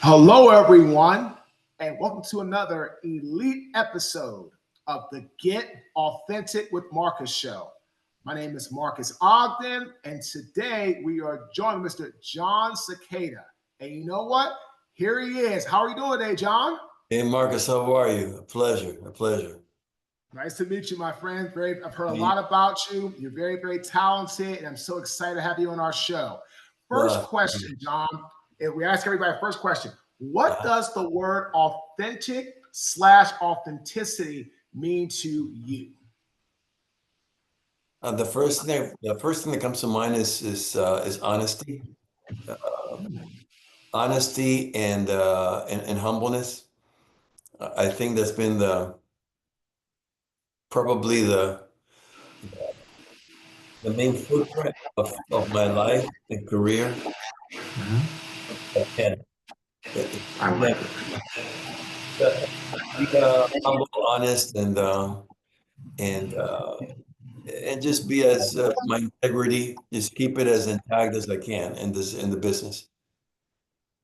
Hello, everyone, and welcome to another elite episode of the Get Authentic with Marcus show. My name is Marques Ogden, and today we are joined with Mr. Jon Secada. And you know what? Here he is. How are you doing today, Jon? Hey Marcus, how are you? A pleasure, a pleasure. Nice to meet you, my friend. I've heard a Me- lot about you. You're very, very talented, and I'm so excited to have you on our show. First Well, question, Jon. If we ask everybody, first question: what uh, does the word authentic slash authenticity mean to you? the first thing that comes to mind is honesty, uh, honesty and humbleness. I think that's been the probably the main footprint of my life and career. And I like again, it. be humble, honest, and and just be as my integrity, just keep it as intact as I can in the business.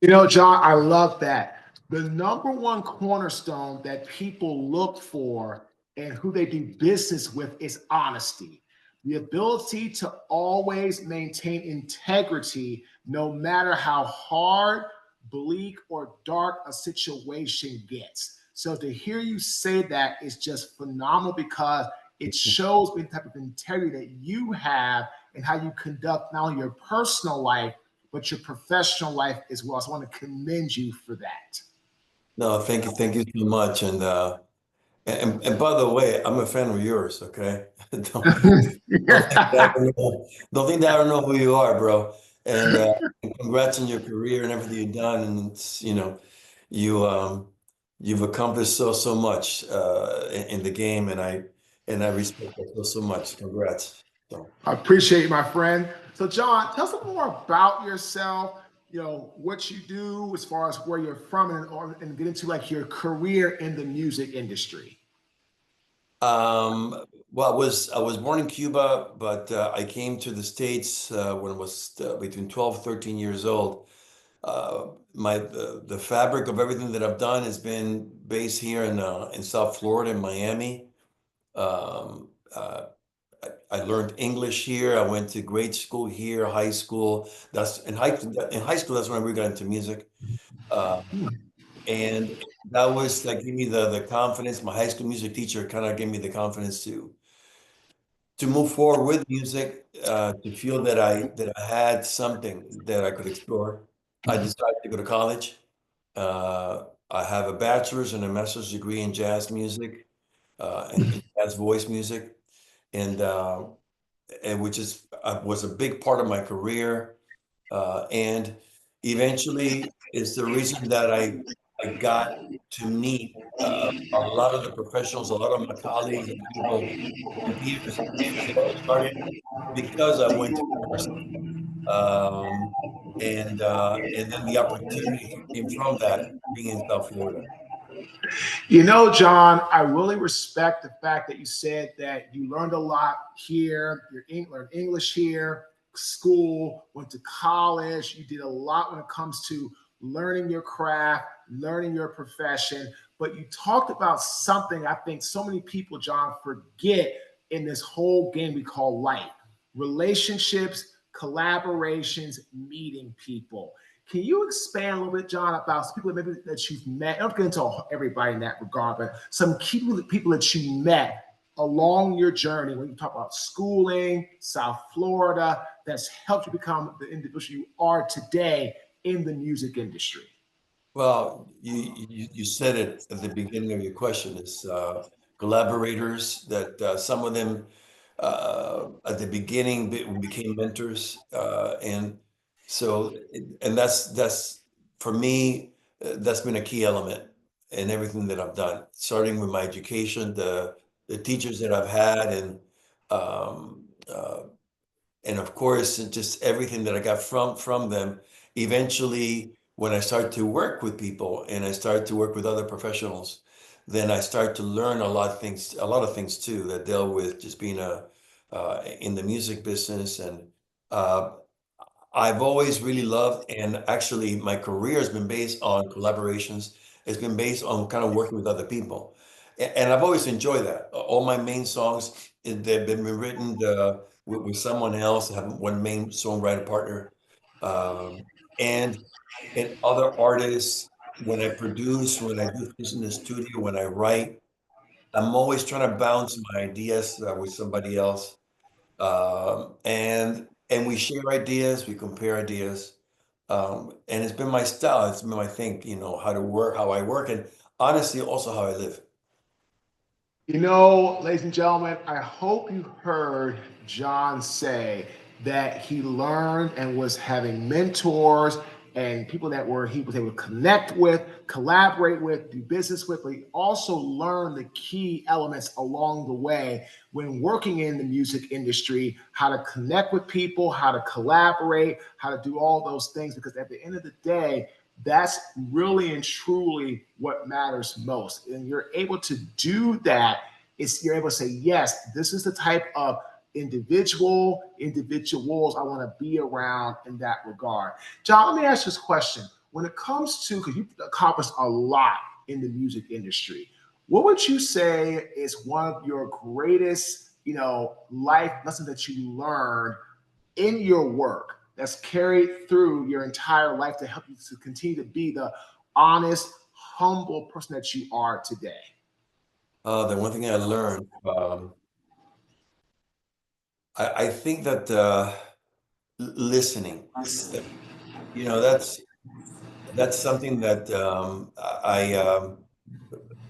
You know, Jon, I love that. The number one cornerstone that people look for and who they do business with is honesty. The ability to always maintain integrity no matter how hard, bleak, or dark a situation gets. So to hear you say that is just phenomenal because it shows the type of integrity that you have and how you conduct not only your personal life but your professional life as well. So I want to commend you for that. No, thank you so much. And by the way, I'm a fan of yours. Okay, don't think that I don't know, don't think that I don't know who you are, bro. And congrats on your career and everything you've done. And it's, you you've accomplished so much in the game, and I respect that so much. Congrats. So. I appreciate you, my friend. So, Jon, tell us a little more about yourself. You know what you do as far as where you're from, and get into like your career in the music industry. Well, I was born in Cuba, but I came to the States when I was between 12 13 years old. The fabric of everything that I've done has been based here in South Florida, in Miami. Um, uh, I learned English here. I went to grade school here, high school. That's in high school. That's when I really got into music. Uh, and that was that gave me the confidence. My high school music teacher kind of gave me the confidence to move forward with music, to feel that I had something that I could explore. I decided to go to college. I have a bachelor's and a master's degree in jazz music, and jazz voice music, and which was a big part of my career, and eventually is the reason that I got to meet a lot of the professionals, a lot of my colleagues and people and peers. It all started because I went to university, um, and then the opportunity came from that being in South Florida. You know, Jon, I really respect the fact that you said that you learned a lot here. Learned English here, school, went to college. You did a lot when it comes to learning your craft, learning your profession. But you talked about something I think so many people, Jon, forget in this whole game we call life: relationships, collaborations, meeting people. Can you expand a little bit, Jon, about some people maybe that you've met? I don't get into everybody in that regard, but some key people that you met along your journey when you talk about schooling, South Florida, that's helped you become the individual you are today in the music industry. Well, you said it at the beginning of your question is collaborators that some of them at the beginning became mentors, and so and that's for me, that's been a key element in everything that I've done, starting with my education, the teachers that I've had, um, uh, and of course just everything that I got from them. Eventually, when I start to work with people and I start to work with other professionals, then I start to learn a lot of things too that deal with just being a in the music business. And uh, I've always really loved, and actually my career has been based on collaborations. It's been based on kind of working with other people. And I've always enjoyed that. All my main songs, they've been written with someone else. I have one main songwriter partner. Um, and and other artists, when I produce, when I do things in the studio, when I write, I'm always trying to bounce my ideas with somebody else. And we share ideas, we compare ideas. And it's been my style. It's been my thing, how to work, how I work, and honestly, also how I live. You know, ladies and gentlemen, I hope you heard John say that he learned and was having mentors and people that were he was able to connect with, collaborate with, do business with, but he also learned the key elements along the way when working in the music industry, how to connect with people, how to collaborate, how to do all those things. Because at the end of the day, that's really and truly what matters most. And you're able to do that. You're able to say, yes, this is the type of individuals I want to be around in that regard. John, let me ask you this question. When it comes to, because you've accomplished a lot in the music industry, what would you say is one of your greatest, life lessons that you learned in your work that's carried through your entire life to help you to continue to be the honest, humble person that you are today? The one thing I learned, I think that listening, that's something that I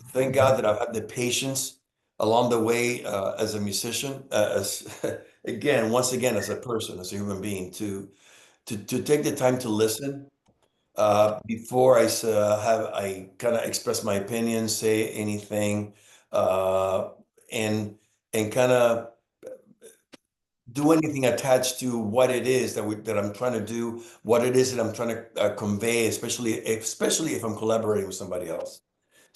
thank God that I've had the patience along the way as a musician, as again, once again, as a person, as a human being, to take the time to listen before I kind of express my opinion, say anything, uh, and and kind of do anything attached to what it is that I'm trying to do, what it is that I'm trying to convey, especially if I'm collaborating with somebody else.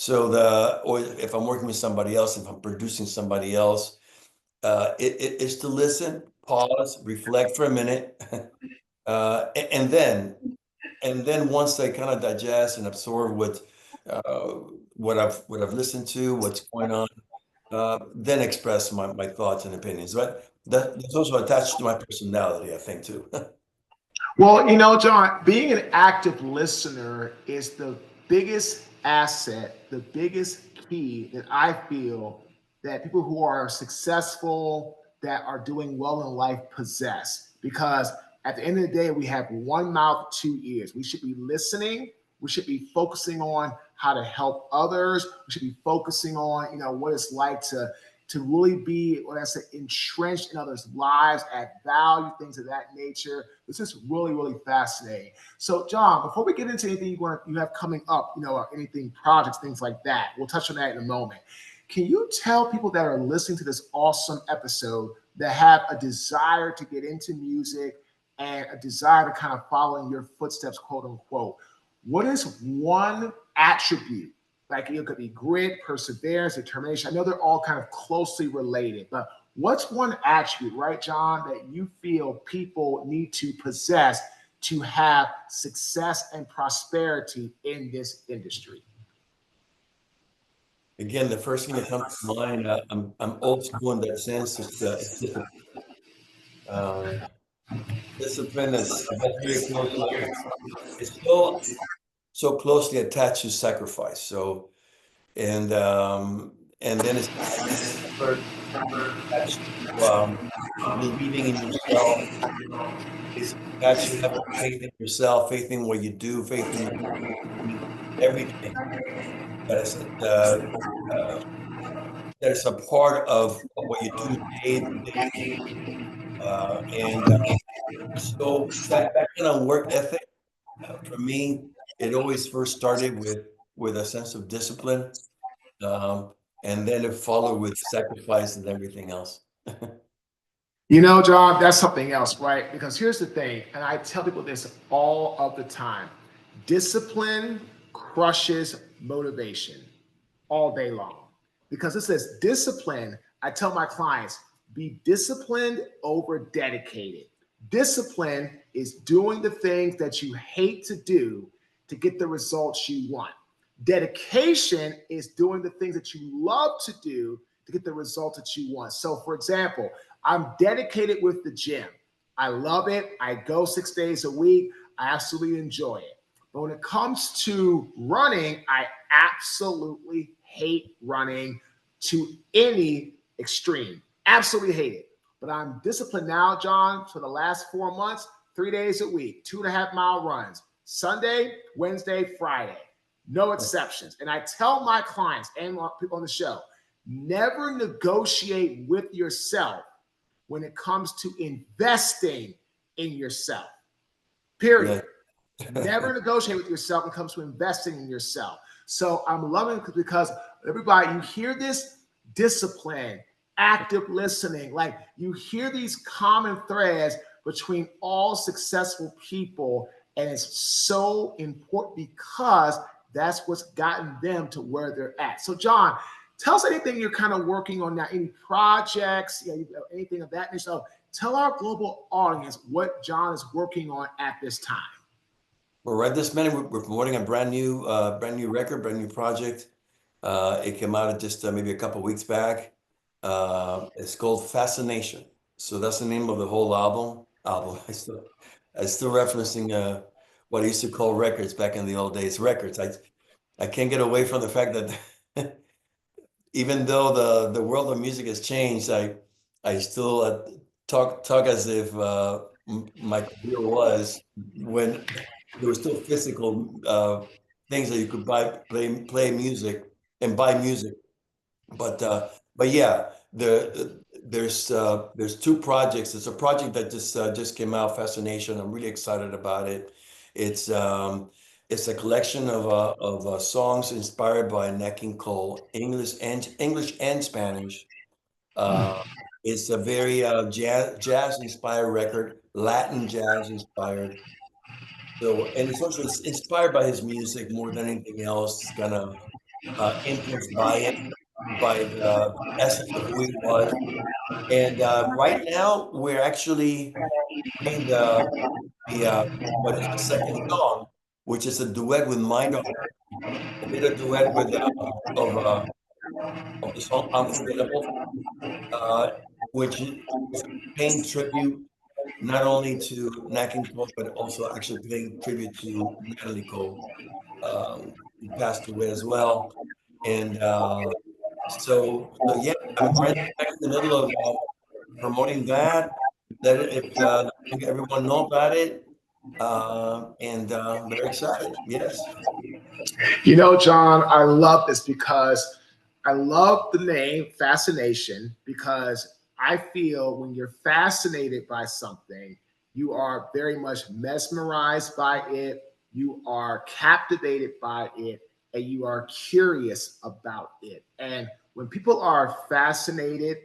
Or if I'm working with somebody else, if I'm producing somebody else, it is to listen, pause, reflect for a minute, and then once I kind of digest and absorb uh, what I've listened to, what's going on, then express my thoughts and opinions. But that's also attached to my personality, I think, too. Well, John, being an active listener is the biggest asset, the biggest key that I feel that people who are successful, that are doing well in life possess. Because at the end of the day, we have one mouth, two ears. We should be listening. We should be focusing on how to help others. We should be focusing on, what it's like to really be, what I say, entrenched in others' lives, add value, things of that nature. This is really, really fascinating. So, John, before we get into anything you have coming up, or anything, projects, things like that, we'll touch on that in a moment. Can you tell people that are listening to this awesome episode that have a desire to get into music and a desire to kind of follow in your footsteps, quote unquote, what is one attribute, like it could be grit, perseverance, determination? I know they're all kind of closely related, but what's one attribute, right, John, that you feel people need to possess to have success and prosperity in this industry? Again, the first thing that comes to mind, I'm old school in that sense. It's discipline. Um, Discipline that's very closely. It's so closely attached to sacrifice. And then it's effort attached to believing in yourself. It's attached to having faith in yourself, faith in what you do, faith in everything that is that is a part of what you do day to day. And so that kind of work ethic, for me, it always first started with a sense of discipline, and then it followed with sacrifice and everything else. John, that's something else, right? Because here's the thing, and I tell people this all of the time: discipline crushes motivation all day long. Because it says discipline, I tell my clients, be disciplined over dedicated. Discipline is doing the things that you hate to do to get the results you want. Dedication is doing the things that you love to do to get the results that you want. So, for example, I'm dedicated with the gym. I love it. I go 6 days a week. I absolutely enjoy it. But when it comes to running, I absolutely hate running to any extreme. Absolutely hate it. But I'm disciplined now, Jon, for the last 4 months, 3 days a week, 2.5 mile runs, Sunday, Wednesday, Friday, no exceptions. And I tell my clients and people on the show, never negotiate with yourself when it comes to investing in yourself. Period. Yeah. Never negotiate with yourself when it comes to investing in yourself. So I'm loving it because everybody, you hear this discipline, active listening, like you hear these common threads between all successful people. And it's so important because that's what's gotten them to where they're at. So, Jon, tell us anything you're kind of working on now, any projects, anything of that nature. So tell our global audience what Jon is working on at this time. Well, right this minute, we're promoting a brand new record, brand new project. It came out just maybe a couple weeks back. It's called Fascination. So that's the name of the whole album. I still referencing what I used to call records back in the old days. Records. I can't get away from the fact that even though the world of music has changed, I still talk as if my career was when there were still physical things that you could play music and buy music. But yeah, there's two projects. It's a project that just came out, Fascination. I'm really excited about it. It's a collection of songs inspired by Nat King Cole, English and Spanish. It's a very jazz inspired record, Latin jazz inspired. So, and it's also inspired by his music more than anything else. It's kind of influenced by it, by the essence of who he was. And right now, we're actually playing what is the second song, which is a duet with Mind Over. I did a duet with of the song Unforgettable, which is paying tribute not only to Nat King Cole, but also actually paying tribute to Natalie Cole, who passed away as well. And so yeah, I'm right back in the middle of promoting that. Let everyone know about it, and very excited. Yes. You know, Jon, I love this because I love the name Fascination because I feel when you're fascinated by something, you are very much mesmerized by it, you are captivated by it, and you are curious about it. And when people are fascinated,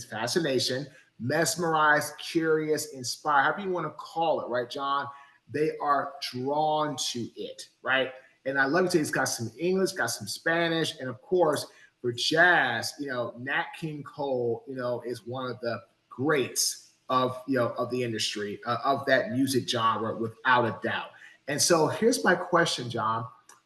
fascination, mesmerized, curious, inspired, however you want to call it, right, Jon? They are drawn to it, right? And I love to say it's got some English, got some Spanish, and of course, for jazz, Nat King Cole, is one of the greats of of the industry, of that music genre, without a doubt. And so here's my question, Jon.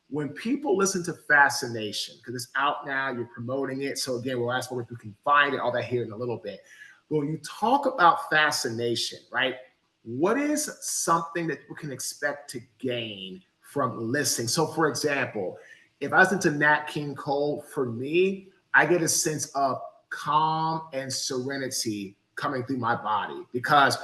When people listen to Fascination, because it's out now, you're promoting it. So again, we'll ask where we can find it, all that here in a little bit. But when you talk about Fascination, right? What is something that people can expect to gain from listening? So, for example, if I listen to Nat King Cole, for me, I get a sense of calm and serenity coming through my body because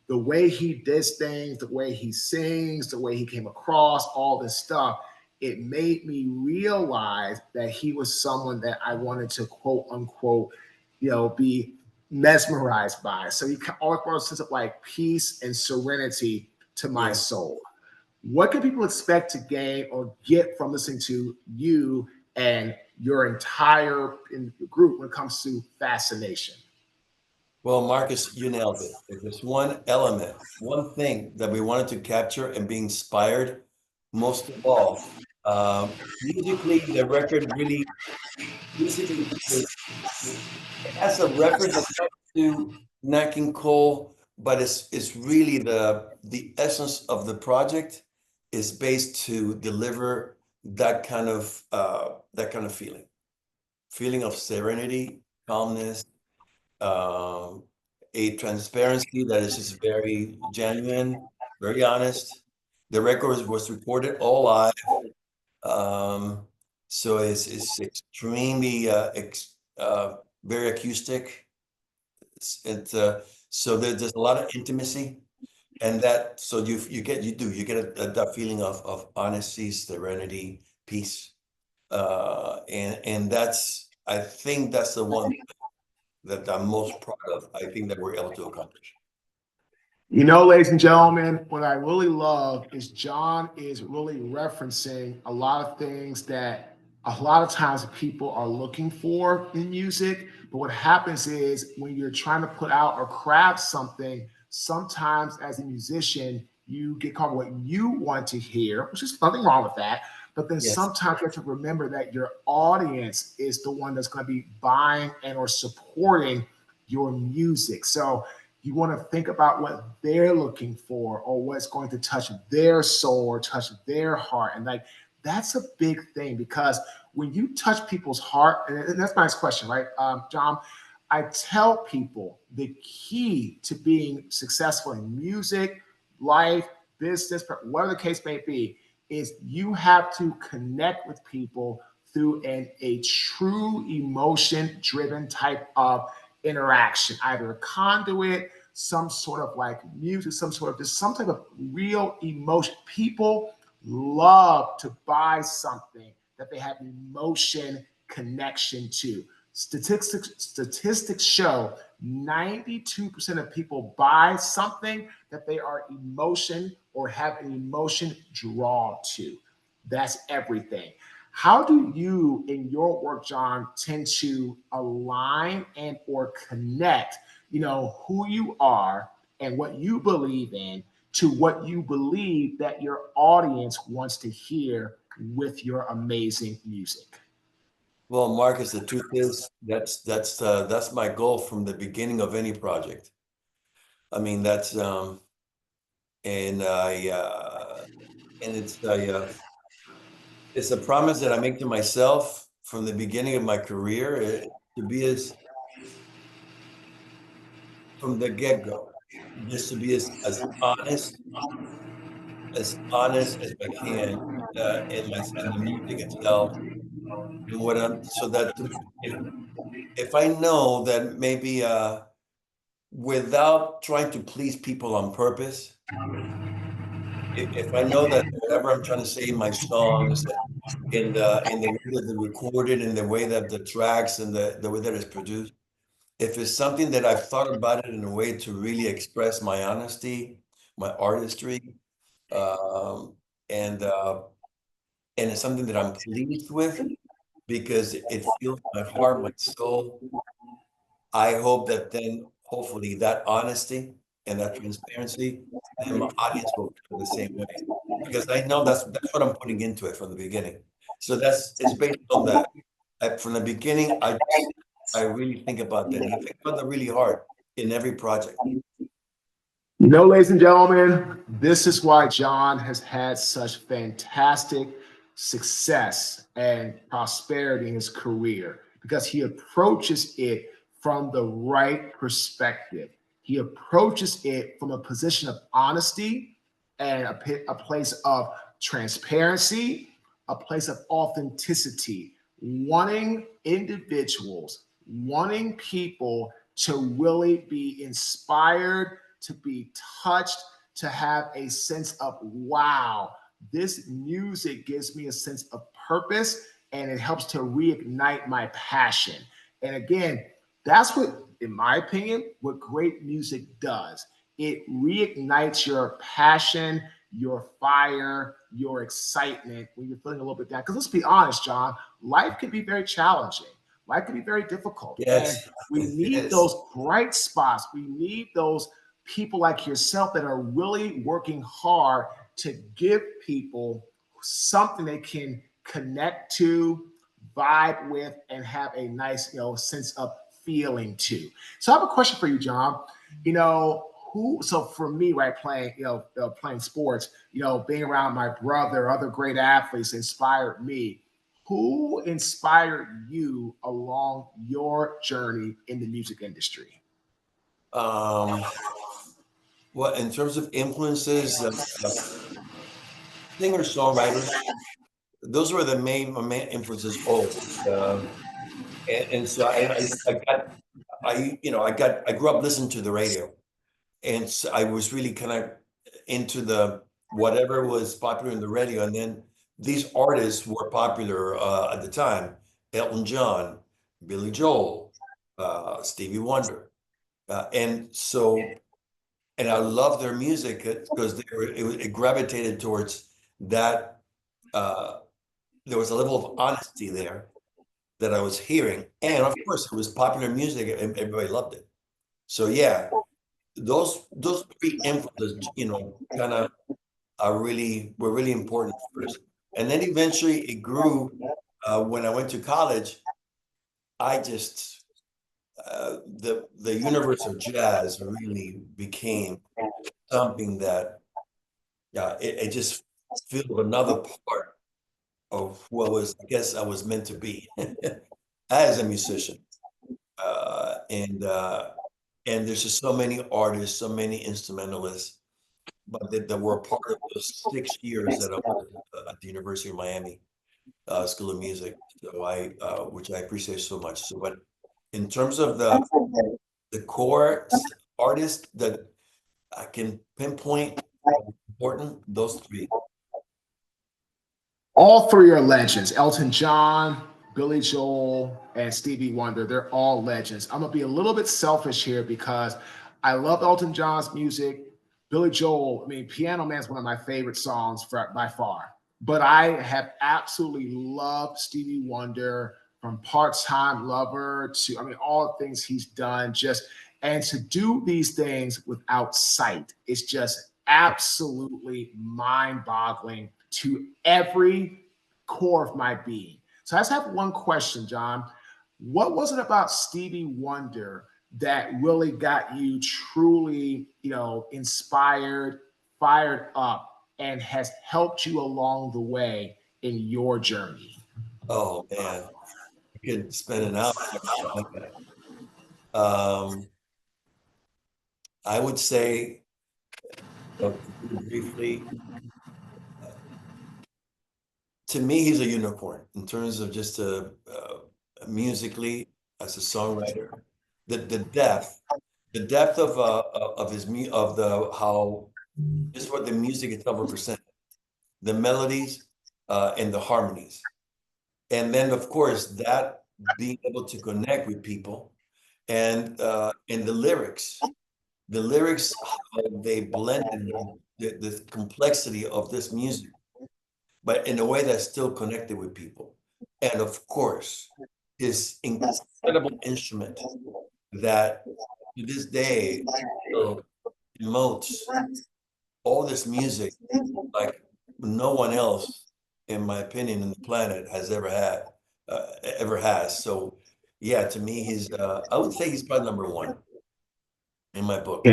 the way he does things, the way he sings, the way he came across, all this stuff, it made me realize that he was someone that I wanted to quote unquote, be mesmerized by. So he always brought a sense of like peace and serenity to my soul. What can people expect to gain or get from listening to you and your entire group when it comes to Fascination? Well, Marcus, you nailed it. If there's one element, one thing that we wanted to capture and be inspired, most of all, musically, the record really, musically, it has a reference to Nat King Cole, but it's really the essence of the project is based to deliver that kind of feeling of serenity, calmness, um, a transparency that is just very genuine, very honest. The record was recorded all live, um, so it's extremely very acoustic. So there's a lot of intimacy, and that so you get that feeling of honesty, serenity, peace, and that's I think that's the one that I'm most proud of. I think that we're able to accomplish. You know, ladies and gentlemen, what I really love is Jon is really referencing a lot of things that a lot of times people are looking for in music. But what happens is when you're trying to put out or craft something, sometimes as a musician, you get caught with what you want to hear, which is nothing wrong with that. But then Yes. sometimes you have to remember that your audience is the one that's going to be buying and or supporting your music. So you want to think about what they're looking for or what's going to touch their soul or touch their heart. And like, that's a big thing because when you touch people's heart, and that's my next question, right? Jon, I tell people the key to being successful in music, life, business, whatever the case may be, is you have to connect with people through a true emotion driven type of interaction, either a conduit, some sort of like music, some sort of just some type of real emotion. People love to buy something that they have emotion connection to. Statistics show 92% of people buy something that they are emotion or have an emotion draw to. That's everything. How do you, in your work, Jon, tend to align and or connect, who you are and what you believe in to what you believe that your audience wants to hear with your amazing music? Well, Marcus, the truth is that's my goal from the beginning of any project. I mean, that's and I and it's a promise that I make to myself from the beginning of my career to be as from the get-go, just to be as honest as I can in the music itself and what I'm so that if I know that maybe without trying to please people on purpose, if I know that whatever I'm trying to say in my songs, in the way that they're recorded, in the way that the tracks and the way that it's produced, if it's something that I've thought about it in a way to really express my honesty, my artistry, um, and uh, and it's something that I'm pleased with because it fills my heart, my soul. I hope that then hopefully that honesty and that transparency, then my audience will feel the same way. Because I know that's what I'm putting into it from the beginning. So it's based on that. From the beginning, I really think about that. And I think about that really hard in every project. Ladies and gentlemen, this is why Jon has had such fantastic success and prosperity in his career because he approaches it from the right perspective. He approaches it from a position of honesty and a place of transparency, a place of authenticity, wanting individuals, wanting people to really be inspired, to be touched, to have a sense of, wow, this music gives me a sense of purpose and it helps to reignite my passion. And again, that's what, in my opinion, what great music does. It reignites your passion, your fire, your excitement when you're feeling a little bit down. Because let's be honest, Jon, life can be very challenging. Life can be very difficult. And Yes, we it need is. those bright spots. We need those people like yourself that are really working hard to give people something they can connect to, vibe with, and have a nice, sense of feeling to. So I have a question for you, Jon. You know, who, so for me, right, playing, playing sports, being around my brother, other great athletes inspired me. Who inspired you along your journey in the music industry? Um, well, in terms of influences, singers, songwriters, those were the my main influences always. And so I grew up listening to the radio, and so I was really kind of into the whatever was popular in the radio, and then these artists were popular at the time: Elton John, Billy Joel, Stevie Wonder, and so and I love their music because it gravitated towards that. Uh, there was a level of honesty there that I was hearing, and of course, it was popular music, and everybody loved it. So yeah, those three influences, kind of were really important first, and then eventually it grew. When I went to college, I just the universe of jazz really became something that it just filled another part of what was, I guess, I was meant to be as a musician. And there's just so many artists, so many instrumentalists, but that were a part of those 6 years that I was at the University of Miami School of Music. So which I appreciate so much. So, but in terms of the core artists that I can pinpoint important, those three. All three are legends. Elton John, Billy Joel, and Stevie Wonder. They're all legends. I'm gonna be a little bit selfish here because I love Elton John's music. Billy Joel, I mean, Piano Man is one of my favorite songs by far. But I have absolutely loved Stevie Wonder from part-time lover to, I mean, all the things he's done. Just and to do these things without sight is just absolutely mind-boggling to every core of my being. So I just have one question, Jon. What was it about Stevie Wonder that really got you truly, inspired, fired up, and has helped you along the way in your journey? Oh man, you could spend an hour talking about that. I would say, briefly, to me, he's a unicorn in terms of just musically as a songwriter. The depth, the depth of his of the how just what the music itself represents, the melodies and the harmonies, and then of course that being able to connect with people and the lyrics how they blended the complexity of this music but in a way that's still connected with people. And of course, this incredible instrument that to this day still emotes all this music like no one else, in my opinion, in the planet has ever had, ever has. So, yeah, to me, I would say he's probably number one in my book.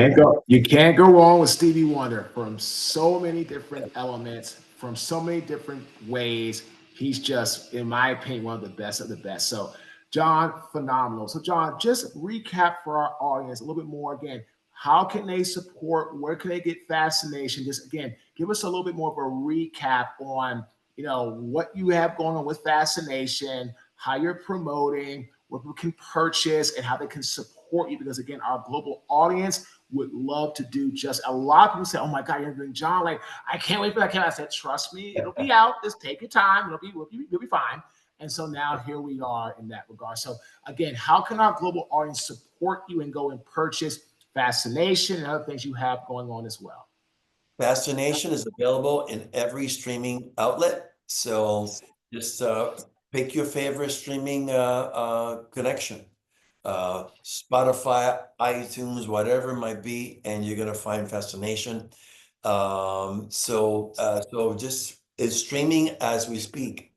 You can't go wrong with Stevie Wonder from so many different elements, from so many different ways. He's just, in my opinion, one of the best of the best. So, Jon, phenomenal. So, Jon, just recap for our audience a little bit more again. How can they support? Where can they get Fascination? Just again, give us a little bit more of a recap on what you have going on with Fascination, how you're promoting, what people can purchase, and how they can support you. Because again, our global audience would love to do just a lot of people say, oh my God, you're doing Jon, like I can't wait for that. I said, trust me, it'll be out. Just take your time. You'll be fine. And so now here we are in that regard. So again, how can our global audience support you and go and purchase Fascination and other things you have going on as well? Fascination is available in every streaming outlet. So just pick your favorite streaming connection. Spotify, iTunes, whatever it might be, and you're gonna find Fascination. So just it's streaming as we speak,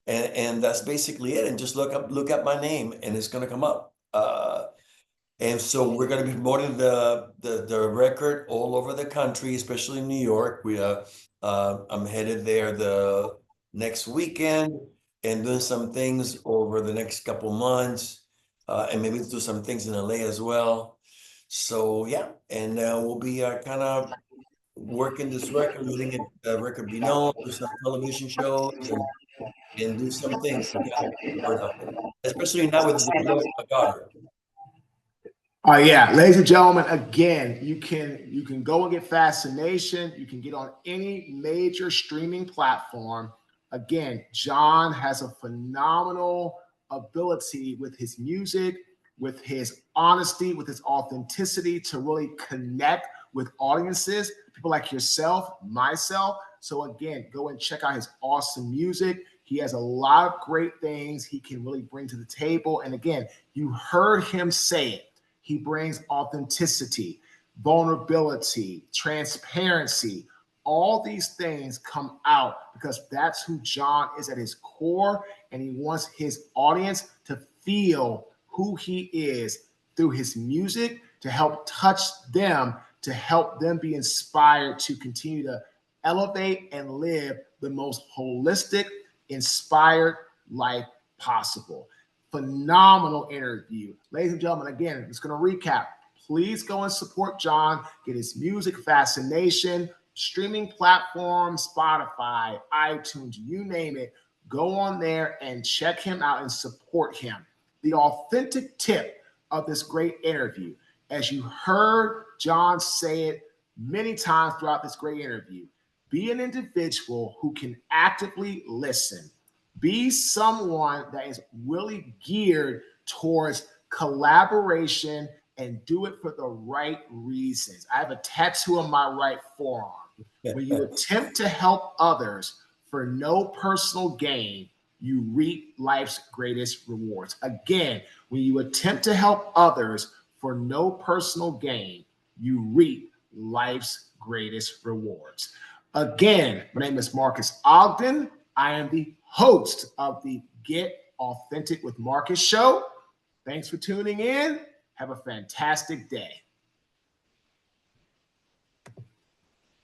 and that's basically it. And just look up my name, and it's gonna come up. And so we're going to be promoting the record all over the country, especially in New York. I'm headed there the next weekend and doing some things over the next couple months, and maybe do some things in LA as well. So yeah, and we'll be kind of working this record, letting the record be known, do some television shows, and do some things to kind of get the word out there, especially now with Gloria Estefan. Yeah, ladies and gentlemen, again, you can go and get Fascination. You can get on any major streaming platform. Again, Jon has a phenomenal ability with his music, with his honesty, with his authenticity to really connect with audiences, people like yourself, myself. So again, go and check out his awesome music. He has a lot of great things he can really bring to the table. And again, you heard him say it. He brings authenticity, vulnerability, transparency. All these things come out because that's who Jon is at his core, and he wants his audience to feel who he is through his music to help touch them, to help them be inspired to continue to elevate and live the most holistic, inspired life possible. Phenomenal interview. Ladies and gentlemen, again, I'm just going to recap. Please go and support Jon. Get his music, Fascination, streaming platforms, Spotify, iTunes, you name it. Go on there and check him out and support him. The authentic tip of this great interview, as you heard Jon say it many times throughout this great interview, be an individual who can actively listen. Be someone that is really geared towards collaboration and do it for the right reasons. I have a tattoo on my right forearm. When you attempt to help others for no personal gain, you reap life's greatest rewards. Again, when you attempt to help others for no personal gain, you reap life's greatest rewards. Again, my name is Marques Ogden. I am the host of the Get Authentic with Marques show. Thanks for tuning in. Have a fantastic day.